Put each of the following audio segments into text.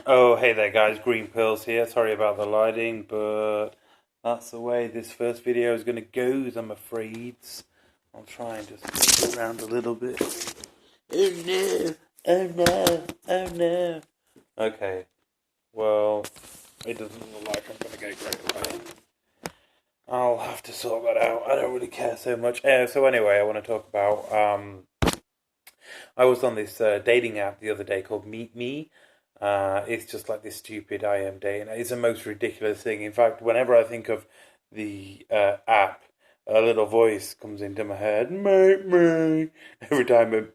Oh, hey there, guys. Green Pills here. Sorry about the lighting, but that's the way this first video is going to go, I'm afraid. I'll try and just move it around a little bit. Oh no! Oh no! Oh no! Okay, well, it doesn't look like I'm going to go great away. I'll have to sort that out. I don't really care so much. So anyway, I want to talk about, I was on this dating app the other day called Meet Me. It's just like this stupid I am dating. It's the most ridiculous thing. In fact, whenever I think of the app, a little voice comes into my head, mate, mate. Every time I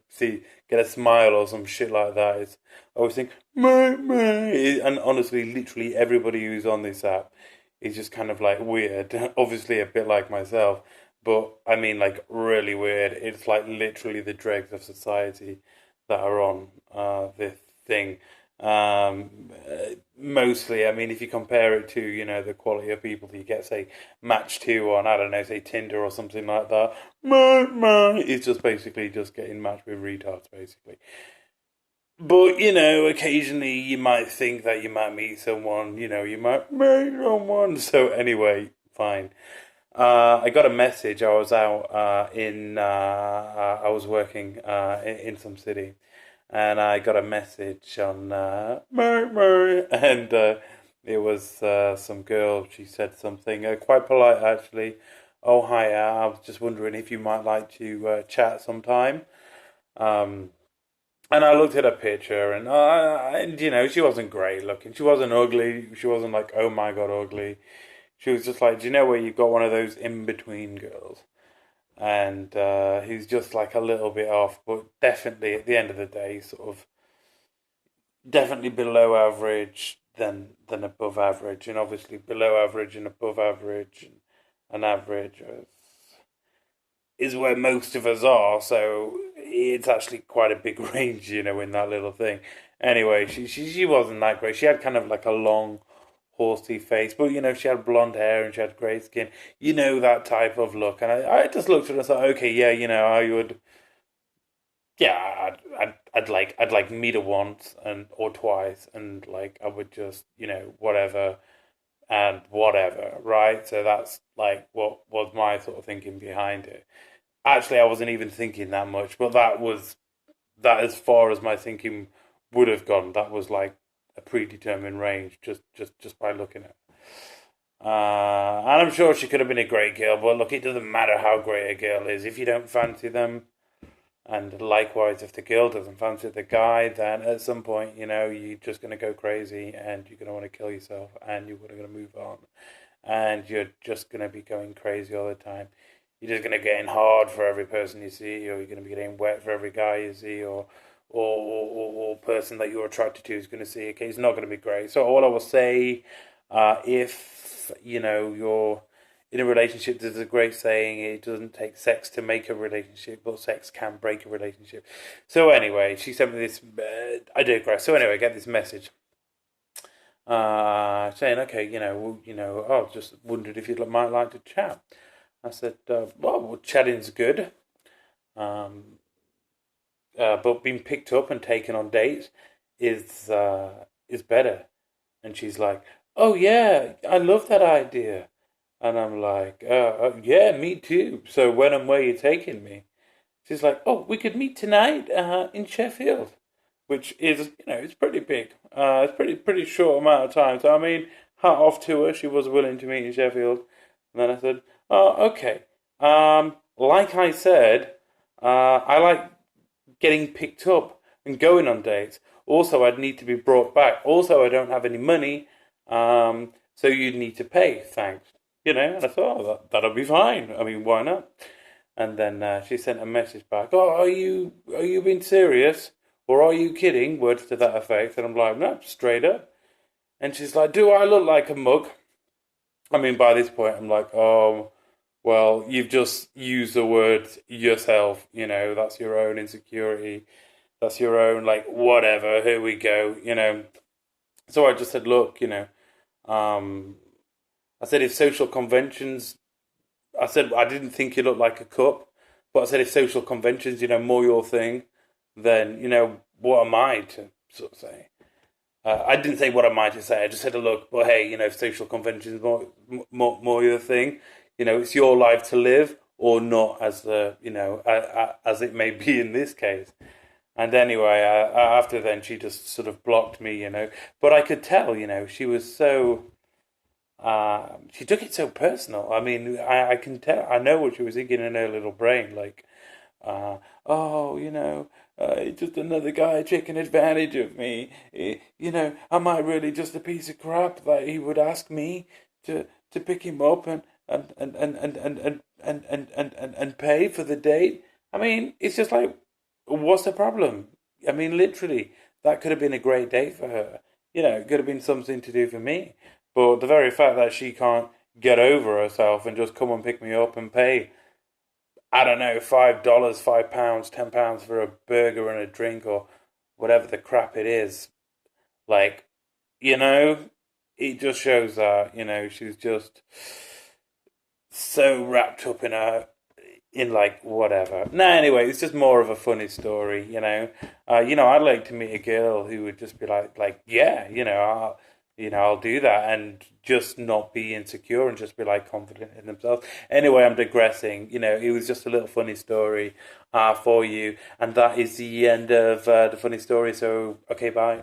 get a smile or some shit like that, I always think, mate, mate. And honestly, literally everybody who's on this app is just kind of like weird. Obviously, a bit like myself, but I mean, like really weird. It's like literally the dregs of society that are on this thing. Mostly, I mean, if you compare it to, the quality of people that you get, say, Match 2 on, I don't know, say Tinder or something like that, it's just basically just getting matched with retards, basically. But, occasionally you might think that you might meet someone, you might meet someone. So, anyway, fine. I got a message. I was out I was working in some city, and I got a message on and it was some girl. She said something quite polite, actually. Oh, hi, I was just wondering if you might like to chat sometime. Um, and I looked at her picture, and she wasn't great looking. She wasn't ugly. She wasn't like, oh my God, ugly. She was just like, do you know where you've got one of those in between girls? And he's just like a little bit off, but definitely at the end of the day, sort of definitely below average than above average, and obviously below average and above average and average is where most of us are. So it's actually quite a big range, in that little thing. Anyway, she wasn't that great. She had kind of like a long horsey face, but she had blonde hair and she had grey skin. That type of look. And I just looked at her and thought, okay, yeah, I would, yeah, I'd like meet her once and or twice, and like I would just, whatever and whatever, right? So that's like what was my sort of thinking behind it. Actually, I wasn't even thinking that much, but that as far as my thinking would have gone. That was like a predetermined range, just by looking at. And I'm sure she could have been a great girl, but look, it doesn't matter how great a girl is if you don't fancy them. And likewise, if the girl doesn't fancy the guy, then at some point, you're just going to go crazy and you're going to want to kill yourself and you're going to move on. And you're just going to be going crazy all the time. You're just going to get in hard for every person you see, or you're going to be getting wet for every guy you see, or person that you're attracted to is going to see. Okay, it's not going to be great. So all I will say, if you're in a relationship, there's a great saying: it doesn't take sex to make a relationship, but sex can break a relationship. So anyway, she sent me this. I digress. So anyway, I get this message saying, okay, oh, just wondered if you might like to chat. I said, well, chatting's good. Um, but being picked up and taken on dates is better. And she's like, oh yeah, I love that idea. And I'm like, yeah, me too. So when and where you taking me? She's like, oh, we could meet tonight in Sheffield, which is, it's pretty big. It's pretty short amount of time. So I mean, hat off to her. She was willing to meet in Sheffield. And then I said, oh, okay. Like I said, I like getting picked up and going on dates. Also, I'd need to be brought back. Also, I don't have any money, so you'd need to pay. Thanks. And I thought, oh, that'll be fine. I mean, why not? And then she sent a message back. Oh, are you being serious, or are you kidding? Words to that effect. And I'm like, no, straight up. And she's like, do I look like a mug? I mean, by this point, I'm like, oh, well, you've just used the word yourself. That's your own insecurity. That's your own, like, whatever. Here we go. So I just said, look, um, I said, if social conventions, I said, I didn't think you looked like a cup, but I said, if social conventions, more your thing, then, what am I to sort of say? I didn't say what I might have said. I just said, look, but hey, if social convention is more your thing, it's your life to live or not, as as it may be in this case. And anyway, after then, she just sort of blocked me. But I could tell, she was so. She took it so personal. I mean, I can tell. I know what she was thinking in her little brain. Like, oh, it's just another guy taking advantage of me. Am I really just a piece of crap that he would ask me to pick him up and pay for the date? I mean, it's just like, what's the problem? I mean, literally, that could have been a great date for her. It could have been something to do for me. But the very fact that she can't get over herself and just come and pick me up and pay, I don't know, $5, £5, £10 for a burger and a drink or whatever the crap it is, like, you know, it just shows that, she's just so wrapped up in like whatever. No, anyway, it's just more of a funny story. I'd like to meet a girl who would just be like, yeah, I'll do that and just not be insecure and just be like confident in themselves. Anyway, I'm digressing. It was just a little funny story for you, and that is the end of the funny story. So, okay, bye.